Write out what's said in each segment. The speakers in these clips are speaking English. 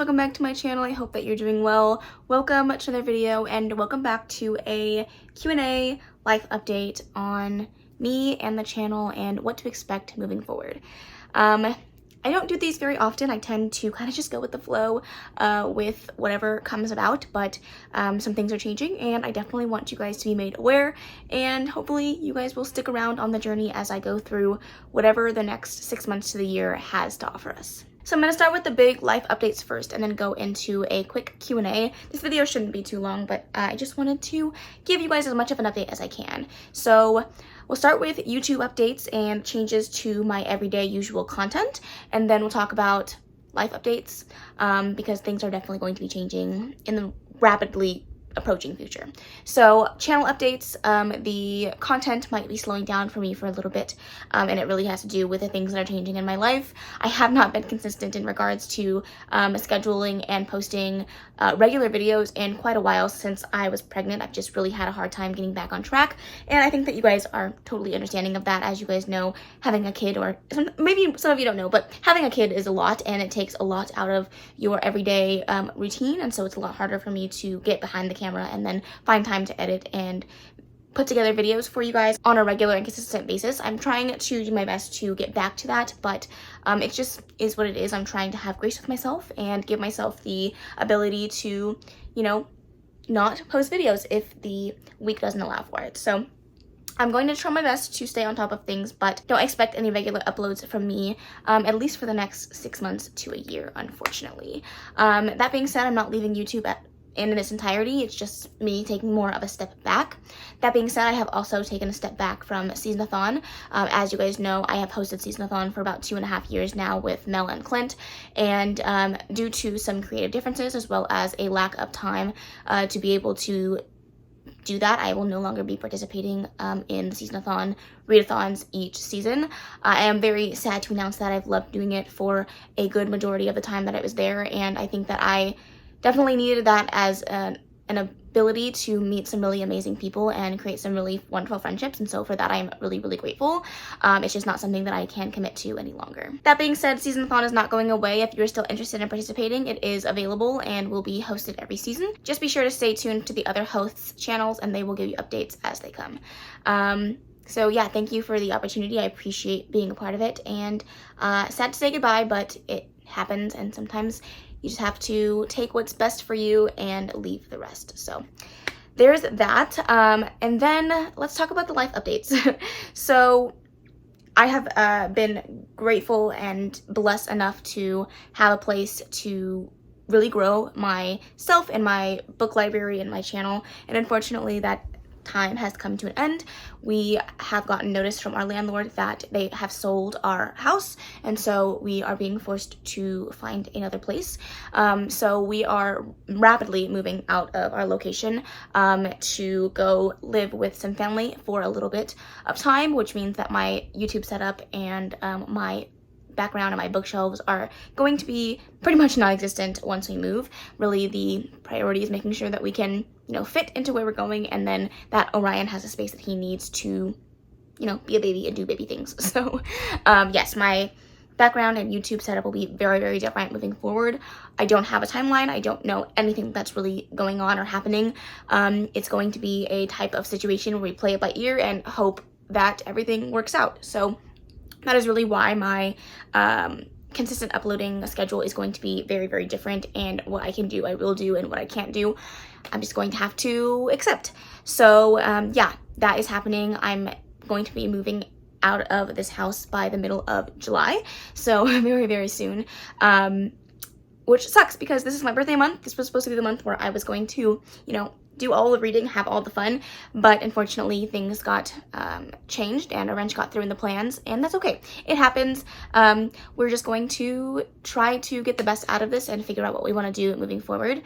welcome back to my channel. I hope that you're doing well. Welcome to another video and welcome back to a Q&A life update on me and the channel and what to expect moving forward. I don't do these very often. I tend to kind of just go with the flow with whatever comes about, but some things are changing and I definitely want you guys to be made aware, and hopefully you guys will stick around on the journey as I go through whatever the next 6 months to the year has to offer us. So I'm going to start with the big life updates first and then go into a quick Q&A. This video shouldn't be too long, but I just wanted to give you guys as much of an update as I can. So we'll start with YouTube updates and changes to my everyday usual content, and then we'll talk about life updates because things are definitely going to be changing in the rapidly approaching future. So channel updates, the content might be slowing down for me for a little bit, and it really has to do with the things that are changing in my life. I have not been consistent in regards to scheduling and posting regular videos in quite a while since I was pregnant. I've just really had a hard time getting back on track, and I think that you guys are totally understanding of that. As you guys know, having a kid, or maybe some of you don't know, but having a kid is a lot and it takes a lot out of your everyday routine, and so it's a lot harder for me to get behind the camera and then find time to edit and put together videos for you guys on a regular and consistent basis. I'm trying to do my best to get back to that, but it just is what it is. I'm trying to have grace with myself and give myself the ability to, you know, not post videos if the week doesn't allow for it. So I'm going to try my best to stay on top of things, but don't expect any regular uploads from me, at least for the next 6 months to a year, unfortunately. That being said, I'm not leaving YouTube in its entirety. It's just me taking more of a step back. That being said, I have also taken a step back from Seasonathon. As you guys know, I have hosted Seasonathon for about 2.5 years now with Mel and Clint, and due to some creative differences as well as a lack of time to be able to do that, I will no longer be participating in the Seasonathon readathons each season. I am very sad to announce that. I've loved doing it for a good majority of the time that I was there, and I think that I definitely needed that as an ability to meet some really amazing people and create some really wonderful friendships, and so for that I'm really grateful. It's just not something that I can commit to any longer. That being said, Seasonathon is not going away. If you're still interested in participating, it is available and will be hosted every season. Just be sure to stay tuned to the other hosts' channels and they will give you updates as they come. So yeah, thank you for the opportunity. I appreciate being a part of it, and sad to say goodbye, but it happens, and sometimes you just have to take what's best for you and leave the rest. So there's that. And then let's talk about the life updates. So I have been grateful and blessed enough to have a place to really grow myself and my book library and my channel. And unfortunately, that time has come to an end. We have gotten notice from our landlord that they have sold our house, and so we are being forced to find another place. So we are rapidly moving out of our location to go live with some family for a little bit of time, which means that my YouTube setup and my background and my bookshelves are going to be pretty much non-existent once we move. Really, the priority is making sure that we can, you know, fit into where we're going, and then that Orion has the space that he needs to, you know, be a baby and do baby things. So yes, my background and YouTube setup will be very different moving forward. I don't have a timeline. I don't know anything that's really going on or happening. It's going to be a type of situation where we play it by ear and hope that everything works out. So that is really why my consistent uploading schedule is going to be very different, and what I can do, I will do, and what I can't do, I'm just going to have to accept. So yeah, that is happening. I'm going to be moving out of this house by the middle of July, so very soon, which sucks because this is my birthday month. This was supposed to be the month where I was going to, you know, do all the reading, have all the fun, but unfortunately things got changed and a wrench got through in the plans, and that's okay. It happens. We're just going to try to get the best out of this and figure out what we want to do moving forward.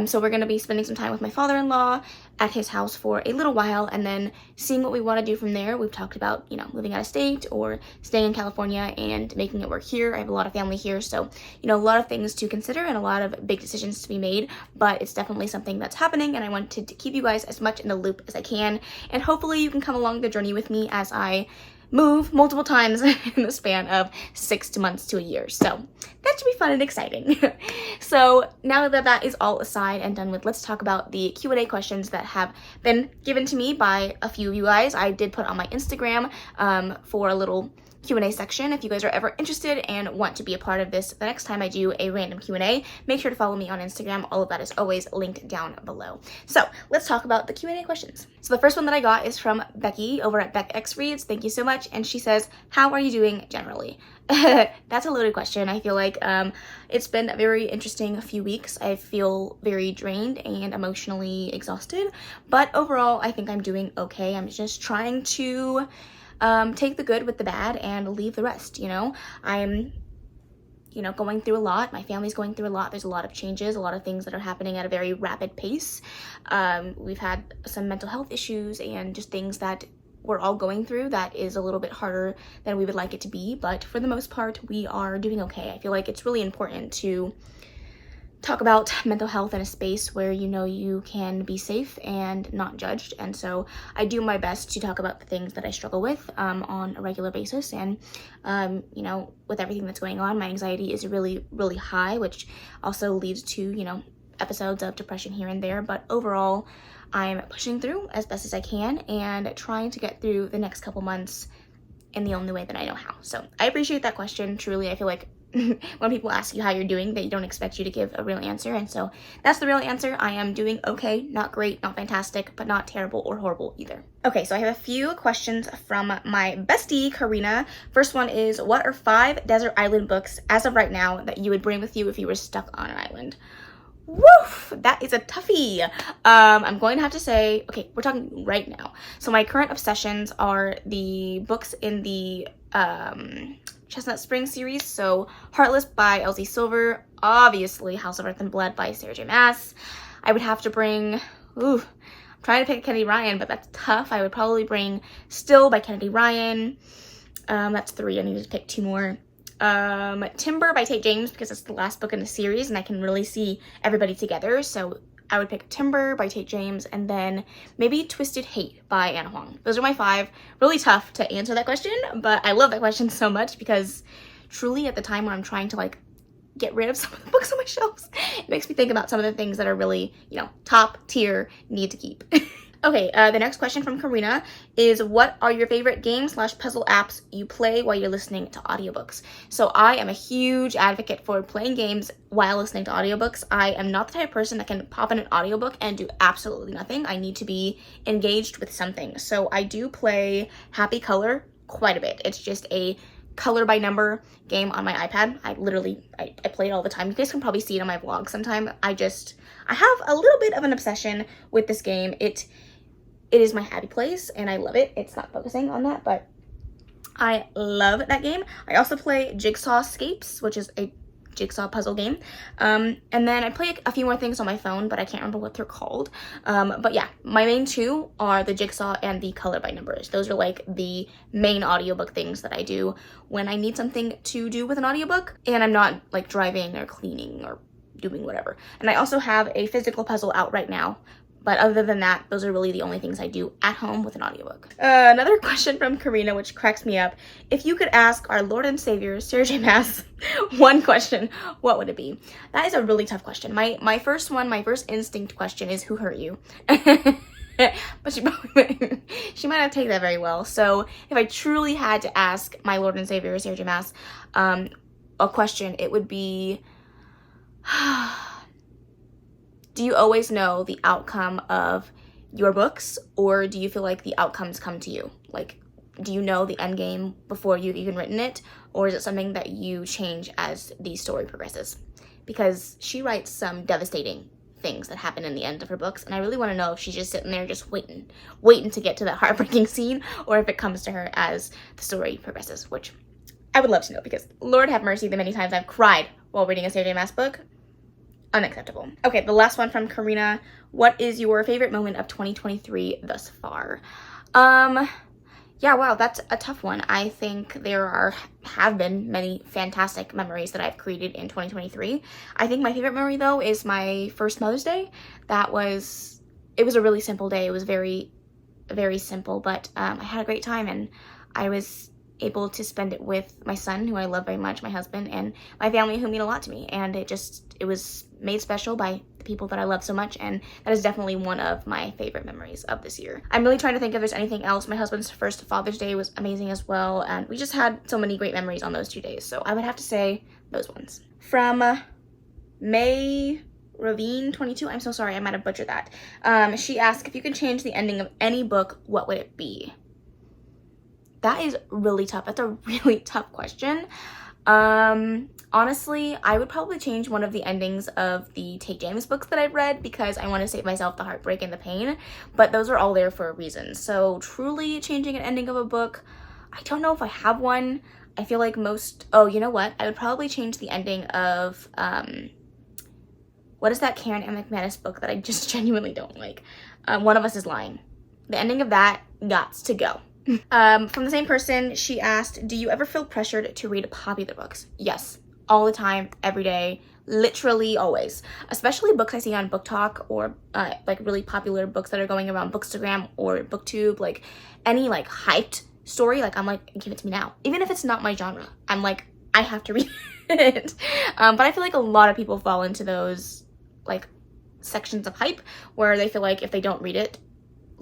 So we're going to be spending some time with my father-in-law at his house for a little while, and then seeing what we want to do from there. We've talked about, you know, moving out of state or staying in California and making it work here. I have a lot of family here, so, you know, a lot of things to consider and a lot of big decisions to be made, but it's definitely something that's happening, and I wanted to keep you guys as much in the loop as I can, and hopefully you can come along the journey with me as I move multiple times in the span of 6 months to a year. So that should be fun and exciting. So now that that is all aside and done with, let's talk about the Q&A questions that have been given to me by a few of you guys. I did put on my Instagram for a little Q&A section. If you guys are ever interested and want to be a part of this the next time I do a random Q&A, make sure to follow me on Instagram. All of that is always linked down below. So let's talk about the Q&A questions. So the first one that I got is from Becky over at BeckXReads. Thank you so much. And she says, how are you doing generally? That's a loaded question. I feel like it's been a very interesting few weeks. I feel very drained and emotionally exhausted, but overall I think I'm doing okay. I'm just trying to take the good with the bad and leave the rest, you know. I'm, you know, going through a lot. My family's going through a lot. There's a lot of changes, a lot of things that are happening at a very rapid pace. We've had some mental health issues and just things that we're all going through that is a little bit harder than we would like it to be, but for the most part, we are doing okay. I feel like it's really important to talk about mental health in a space where you know you can be safe and not judged. And so I do my best to talk about the things that I struggle with on a regular basis. And you know, with everything that's going on, my anxiety is really, really high, which also leads to, you know, episodes of depression here and there. But overall, I'm pushing through as best as I can and trying to get through the next couple months in the only way that I know how. So I appreciate that question. Truly, I feel like when people ask you how you're doing, they don't expect you to give a real answer. And so that's the real answer. I am doing okay, not great, not fantastic, but not terrible or horrible either. Okay, so I have a few questions from my bestie, Karina. First one is, what are 5 desert island books as of right now that you would bring with you if you were stuck on an island? Woof, that is a toughie. I'm going to have to say, okay, we're talking right now. So my current obsessions are the books in the Chestnut Spring series. So Heartless by Elsie Silver, obviously House of Earth and Blood by Sarah J. Maas. I would have to bring, I'm trying to pick Kennedy Ryan, but that's tough. I would probably bring Still by Kennedy Ryan. That's 3. I need to pick 2 more. Timber by Tate James, because it's the last book in the series and I can really see everybody together. So I would pick Timber by Tate James, and then maybe Twisted Hate by Anna Huang. Those are my 5. Really tough to answer that question, but I love that question so much because truly at the time when I'm trying to like get rid of some of the books on my shelves, it makes me think about some of the things that are really, you know, top tier, need to keep. Okay, the next question from Karina is, what are your favorite game/puzzle apps you play while you're listening to audiobooks? So I am a huge advocate for playing games while listening to audiobooks. I am not the type of person that can pop in an audiobook and do absolutely nothing. I need to be engaged with something. So I do play Happy Color quite a bit. It's just a color by number game on my iPad. I play it all the time. You guys can probably see it on my vlog sometime. I have a little bit of an obsession with this game. It is my happy place and I love it. It's not focusing on that, but I love that game. I also play Jigsawscapes, which is a jigsaw puzzle game. And then I play a few more things on my phone, but I can't remember what they're called. But yeah, my main 2 are the Jigsaw and the Color by Numbers. Those are like the main audiobook things that I do when I need something to do with an audiobook and I'm not like driving or cleaning or doing whatever. And I also have a physical puzzle out right now. But other than that, those are really the only things I do at home with an audiobook. Another question from Karina, which cracks me up. If you could ask our Lord and Savior, Sarah J. Maas, one question, what would it be? That is a really tough question. My first instinct question is, who hurt you? But she might not take that very well. So if I truly had to ask my Lord and Savior, Sarah J. Maas, a question, it would be, do you always know the outcome of your books, or do you feel like the outcomes come to you? Like, do you know the end game before you've even written it, or is it something that you change as the story progresses? Because she writes some devastating things that happen in the end of her books, and I really want to know if she's just sitting there just waiting to get to that heartbreaking scene, or if it comes to her as the story progresses, which I would love to know, because Lord have mercy, the many times I've cried while reading a Sarah J. Maas book. Unacceptable. Okay, the last one from Karina. What is your favorite moment of 2023 thus far? Yeah, wow, that's a tough one. I think there have been many fantastic memories that I've created in 2023. I think my favorite memory, though, is my first Mother's Day. It was a really simple day. It was very, very simple, but I had a great time, and I was able to spend it with my son, who I love very much, my husband, and my family, who mean a lot to me. And it was made special by the people that I love so much, and that is definitely one of my favorite memories of this year. I'm really trying to think if there's anything else. My husband's first Father's Day was amazing as well, and we just had so many great memories on those 2 days, so I would have to say those ones. From May Ravine 22, I'm so sorry, I might have butchered that. She asked, if you could change the ending of any book, what would it be? That is really tough. That's a really tough question. Honestly, I would probably change one of the endings of the Take James books that I've read, because I want to save myself the heartbreak and the pain, but those are all there for a reason. So truly changing an ending of a book, I don't know if I have one. I feel like oh, you know what? I would probably change the ending of, what is that Karen M. McManus book that I just genuinely don't like? One of Us is Lying. The ending of that gots to go. From the same person, she asked, do you ever feel pressured to read popular books? Yes, all the time, every day, literally always. Especially books I see on Book Talk, or like really popular books that are going around Bookstagram or BookTube, like any like hyped story, like I'm like, give it to me now. Even if it's not my genre, I'm like, I have to read it. But I feel like a lot of people fall into those like sections of hype where they feel like if they don't read it,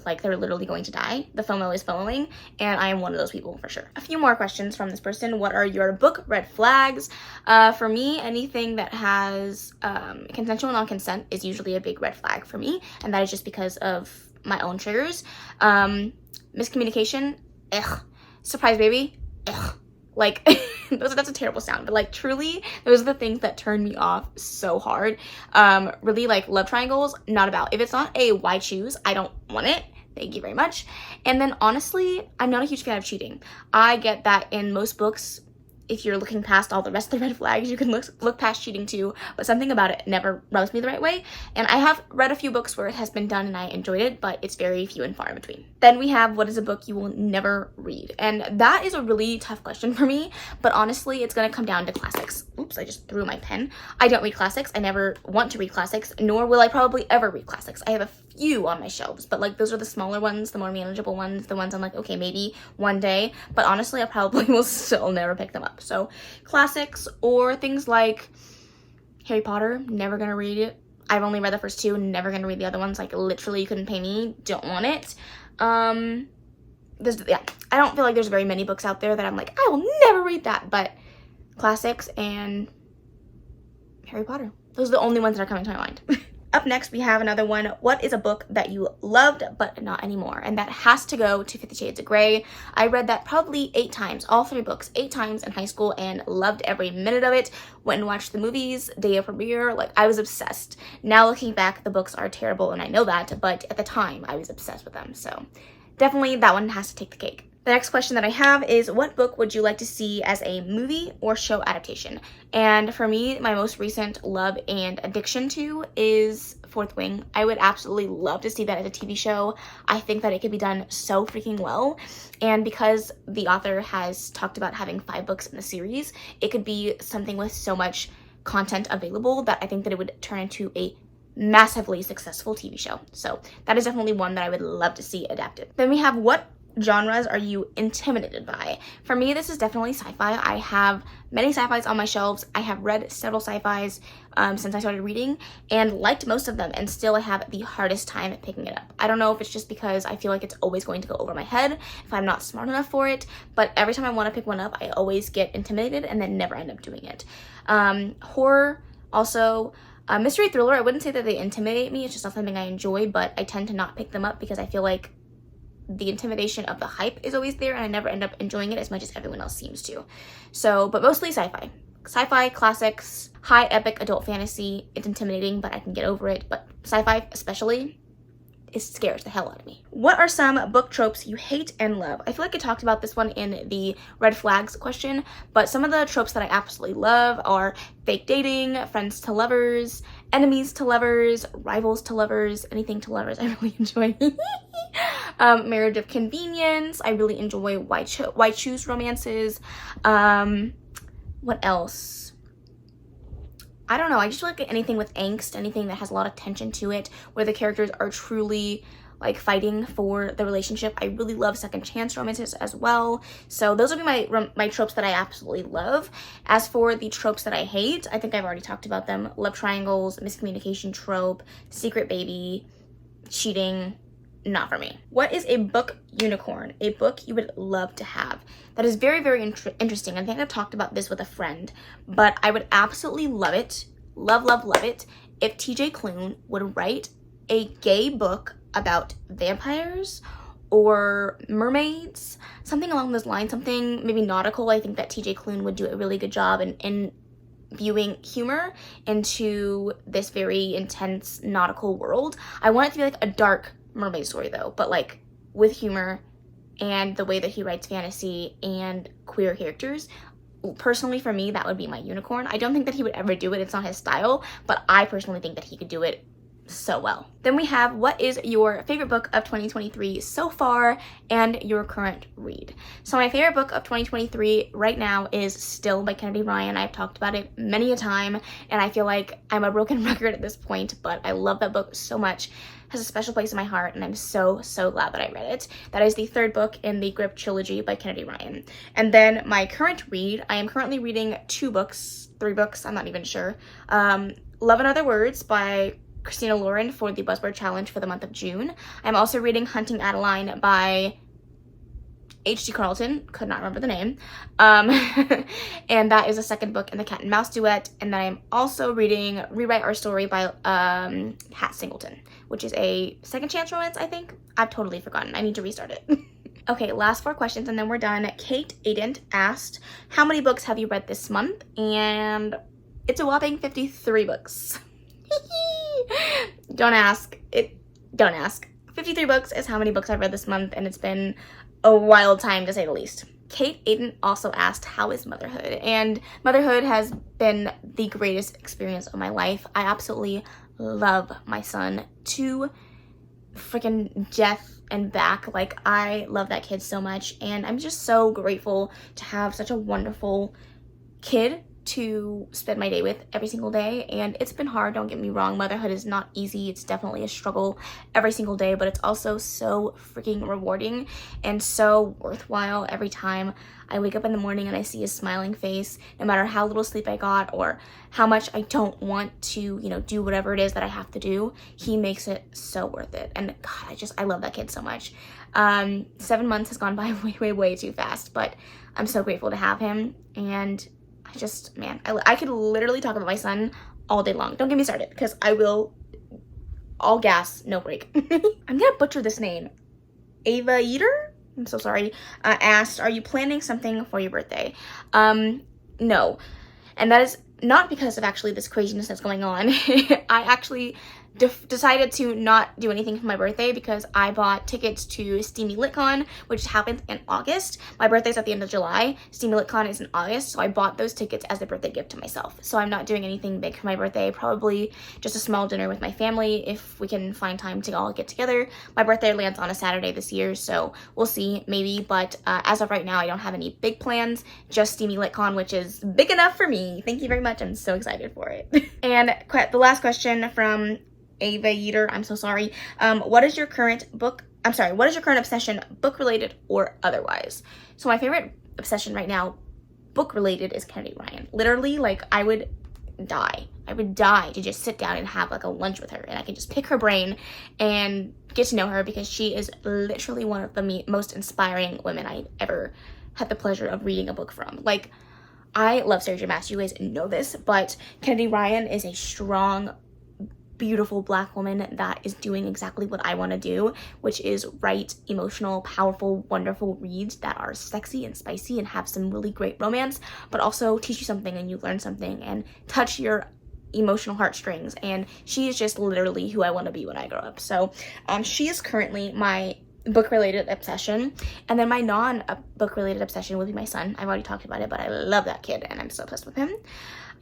like they're literally going to die. The FOMO is following, and I am one of those people for sure. A few more questions from this person. What are your book red flags? For me, anything that has consensual non-consent is usually a big red flag for me, and that is just because of my own triggers. Miscommunication, ugh. Surprise baby, ugh. Like, that's a terrible sound, but like truly, those are the things that turn me off so hard. Really, like love triangles, not about. If it's not a why choose, I don't want it. Thank you very much. And then honestly, I'm not a huge fan of cheating. I get that in most books, if you're looking past all the rest of the red flags, you can look past cheating too, but something about it never rubs me the right way. And I have read a few books where it has been done and I enjoyed it, but it's very few and far in between. Then we have, what is a book you will never read? And that is a really tough question for me, but honestly, it's gonna come down to classics. Oops, I just threw my pen. I don't read classics. I never want to read classics, nor will I probably ever read classics. I have a few on my shelves, but like those are the smaller ones, the more manageable ones, the ones I'm like, okay, maybe one day, but honestly, I probably will still never pick them up. So classics, or things like Harry Potter, never gonna read it. I've only read the first two, never gonna read the other ones. Like literally, you couldn't pay me, don't want it. I don't feel like there's very many books out there that I'm like, I will never read that, but classics and Harry Potter, those are the only ones that are coming to my mind. Up next, we have another one. What is a book that you loved but not anymore? And that has to go to 50 Shades of Grey. I read that probably 8 times, all 3 books, 8 times in high school, and loved every minute of it. Went and watched the movies, day of premiere, like I was obsessed. Now looking back, the books are terrible and I know that, but at the time I was obsessed with them. So definitely that one has to take the cake. The next question that I have is, what book would you like to see as a movie or show adaptation? And for me, my most recent love and addiction to is Fourth Wing. I would absolutely love to see that as a TV show. I think that it could be done so freaking well. And because the author has talked about having 5 books in the series, it could be something with so much content available that I think that it would turn into a massively successful TV show. So that is definitely one that I would love to see adapted. Then we have, what genres are you intimidated by? For me, this is definitely sci-fi. I have many sci-fis on my shelves. I have read several sci-fis since I started reading and liked most of them, and still I have the hardest time picking it up. I don't know if it's just because I feel like it's always going to go over my head if I'm not smart enough for it, but every time I want to pick one up, I always get intimidated and then never end up doing it. Horror, also. Mystery thriller, I wouldn't say that they intimidate me. It's just not something I enjoy, but I tend to not pick them up because I feel like the intimidation of the hype is always there and I never end up enjoying it as much as everyone else seems to. So, but mostly sci-fi. Sci-fi, classics, high epic adult fantasy. It's intimidating, but I can get over it. But sci-fi especially, it scares the hell out of me. What are some book tropes you hate and love? I feel like I talked about this one in the red flags question, but some of the tropes that I absolutely love are fake dating, friends to lovers, enemies to lovers, rivals to lovers, anything to lovers I really enjoy. Marriage of convenience, I really enjoy white shoes romances. What else? I don't know, I just feel like anything with angst, anything that has a lot of tension to it, where the characters are truly like fighting for the relationship. I really love second chance romances as well. So those would be my tropes that I absolutely love. As for the tropes that I hate, I think I've already talked about them. Love triangles, miscommunication trope, secret baby, cheating, not for me. What is a book unicorn? A book you would love to have? That is very, very interesting. I think I've talked about this with a friend, but I would absolutely love it, love it, if TJ Klune would write a gay book about vampires or mermaids, something along those lines, something maybe nautical. I think that TJ Klune would do a really good job in viewing humor into this very intense nautical world. I want it to be like a dark mermaid story though, but like with humor and the way that he writes fantasy and queer characters. Personally, for me, that would be my unicorn. I don't think that he would ever do it. It's not his style, but I personally think that he could do it so well. Then we have, what is your favorite book of 2023 so far and your current read? So my favorite book of 2023 right now is still by Kennedy Ryan. I've talked about it many a time, and I feel like I'm a broken record at this point, but I love that book so much. It has a special place in my heart, and I'm so glad that I read it. That is the third book in the Grip trilogy by Kennedy Ryan. And then my current read, I am currently reading three books, I'm not even sure. Love and Other Words by Christina Lauren for the Buzzword Challenge for the month of June. I'm also reading Hunting Adeline by H.G. Carlton, could not remember the name. And that is a second book in the Cat and Mouse duet. And then I'm also reading Rewrite Our Story by Hat Singleton, which is a second chance romance, I think. I've totally forgotten. I need to restart it. Okay, last 4 questions and then we're done. Kate Aident asked, how many books have you read this month? And it's a whopping 53 books. Don't ask. 53 books is how many books I've read this month, and it's been a wild time to say the least. Kate Aiden also asked, how is motherhood? And motherhood has been the greatest experience of my life. I absolutely love my son to freaking death and back. Like, I love that kid so much, and I'm just so grateful to have such a wonderful kid to spend my day with every single day. And it's been hard, don't get me wrong. Motherhood is not easy. It's definitely a struggle every single day, but it's also so freaking rewarding and so worthwhile every time I wake up in the morning and I see his smiling face, no matter how little sleep I got or how much I don't want to, do whatever it is that I have to do. He makes it so worth it. And God, I love that kid so much. 7 months has gone by way too fast, but I'm so grateful to have him. And I could literally talk about my son all day long. Don't get me started, because I will, all gas, no break. I'm gonna butcher this name. Ava Eater? I'm so sorry. Asked, are you planning something for your birthday? No. And that is not because of actually this craziness that's going on. I actually decided to not do anything for my birthday because I bought tickets to Steamy LitCon, which happens in August. My birthday's at the end of July. Steamy LitCon is in August, so I bought those tickets as a birthday gift to myself. So I'm not doing anything big for my birthday, probably just a small dinner with my family if we can find time to all get together. My birthday lands on a Saturday this year, so we'll see, maybe, but as of right now, I don't have any big plans, just Steamy LitCon, which is big enough for me. Thank you very much. I'm so excited for it. And the last question from Ava Yeater, I'm so sorry. What is your current obsession, book related or otherwise? So my favorite obsession right now, book related, is Kennedy Ryan. Literally, like, I would die to just sit down and have like a lunch with her, and I can just pick her brain and get to know her, because she is literally one of the most inspiring women I ever had the pleasure of reading a book from. Like, I love Sarah J. Maas, you guys know this, but Kennedy Ryan is a strong, beautiful Black woman that is doing exactly what I want to do, which is write emotional, powerful, wonderful reads that are sexy and spicy and have some really great romance, but also teach you something and you learn something and touch your emotional heartstrings. And she is just literally who I want to be when I grow up. So she is currently my book-related obsession, and then my non-book-related obsession would be my son. I've already talked about it, but I love that kid and I'm so obsessed with him.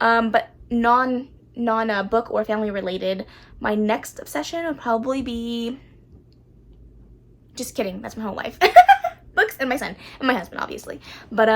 But non-book or family related, my next obsession would probably be, just kidding, that's my whole life. Books and my son and my husband, obviously. But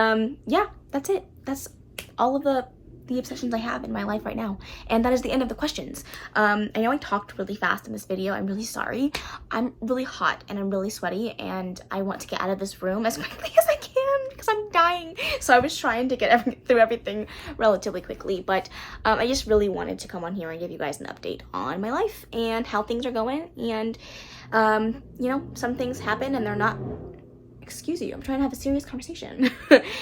yeah, that's it. That's all of the the obsessions I have in my life right now. And that is the end of the questions. I know I talked really fast in this video. I'm really sorry. I'm really hot and I'm really sweaty and I want to get out of this room as quickly as I can because I'm dying. So I was trying to get through everything relatively quickly, but I just really wanted to come on here and give you guys an update on my life and how things are going. And you know, some things happen and they're not, excuse you, I'm trying to have a serious conversation.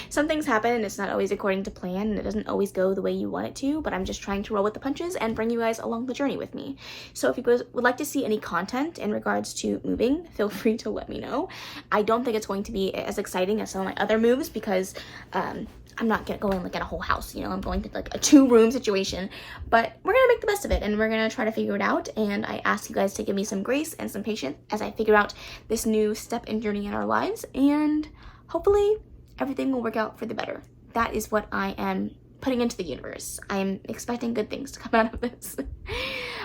Some things happen and it's not always according to plan and it doesn't always go the way you want it to, but I'm just trying to roll with the punches and bring you guys along the journey with me. So if you guys would like to see any content in regards to moving, feel free to let me know. I don't think it's going to be as exciting as some of my other moves because I'm not going like in a whole house, you know, I'm going to like a 2-room situation, but we're gonna make the best of it and we're gonna try to figure it out. And I ask you guys to give me some grace and some patience as I figure out this new step and journey in our lives, and hopefully everything will work out for the better. That is what I am putting into the universe. I am expecting good things to come out of this.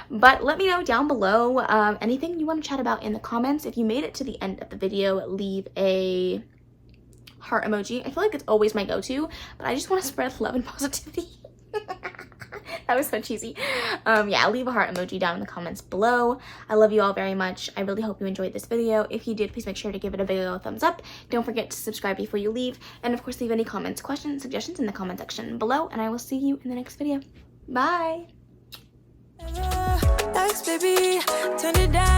But let me know down below anything you want to chat about in the comments. If you made it to the end of the video, leave a heart emoji. I feel like it's always my go-to, but I just want to spread love and positivity. That was so cheesy. Yeah, leave a heart emoji down in the comments below. I love you all very much. I really hope you enjoyed this video. If you did, please make sure to give it a big old thumbs up. Don't forget to subscribe before you leave, and of course leave any comments, questions, suggestions in the comment section below, and I will see you in the next video. Bye. Thanks, baby. Turn it down.